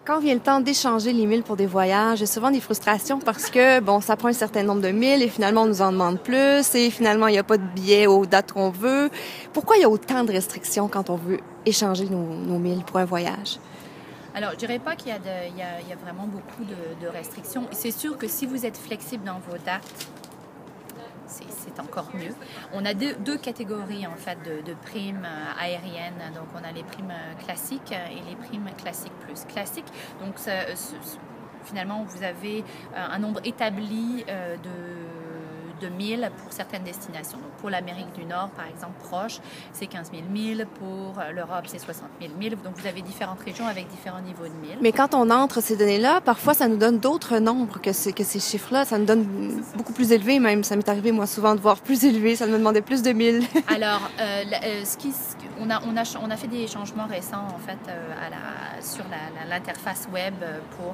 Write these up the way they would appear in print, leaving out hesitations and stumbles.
Quand vient le temps d'échanger les milles pour des voyages, il y a souvent des frustrations parce que, bon, ça prend un certain nombre de milles et finalement, on nous en demande plus et finalement, il n'y a pas de billets aux dates qu'on veut. Pourquoi il y a autant de restrictions quand on veut échanger nos milles pour un voyage? Alors, je dirais pas qu'il y a, il y a vraiment beaucoup de restrictions. C'est sûr que si vous êtes flexible dans vos dates, c'est encore mieux. On a deux catégories en fait de primes aériennes. Donc on a les primes classiques et les primes classiques plus. Classiques, donc finalement vous avez un nombre établi de milles pour certaines destinations. Donc pour l'Amérique du Nord, par exemple, proche, c'est 15 000 milles. Pour l'Europe, c'est 60 000 milles. Donc vous avez différentes régions avec différents niveaux de milles. Mais quand on entre ces données-là, parfois ça nous donne d'autres nombres que ces chiffres-là. Ça nous donne beaucoup plus élevés même. Ça m'est arrivé moi souvent de voir plus élevé. Ça me demandait plus de milles. Alors, on a fait des changements récents en fait sur l'interface web pour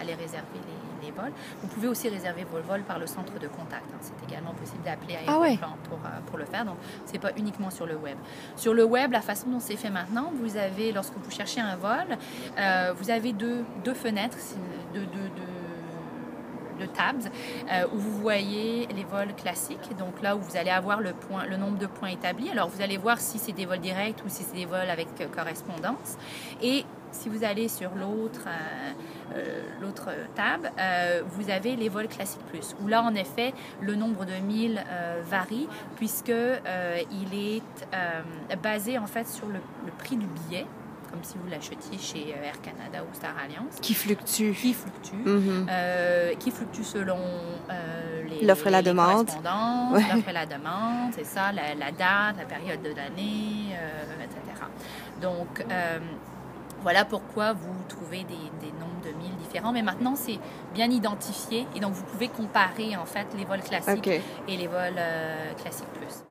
aller réserver les vols. Vous pouvez aussi réserver vos vols par le centre de contact. C'est également possible d'appeler Aéroplan pour le faire. Donc, c'est pas uniquement sur le web. Sur le web, la façon dont c'est fait maintenant, vous avez, lorsque vous cherchez un vol, vous avez deux fenêtres, de tabs où vous voyez les vols classiques, donc là où vous allez avoir le nombre de points établis. Alors vous allez voir si c'est des vols directs ou si c'est des vols avec correspondance. Et si vous allez sur l'autre tab, vous avez les vols classiques plus, où là en effet le nombre de milles varie puisque il est basé en fait sur le prix du billet, comme si vous l'achetiez chez Air Canada ou Star Alliance. Qui fluctue. Qui fluctue selon l'offre et la demande. L'offre et la demande, c'est ça, la date, la période de l'année, etc. Donc, voilà pourquoi vous trouvez des nombres de milles différents. Mais maintenant, c'est bien identifié et donc vous pouvez comparer en fait les vols classiques et les vols classiques plus.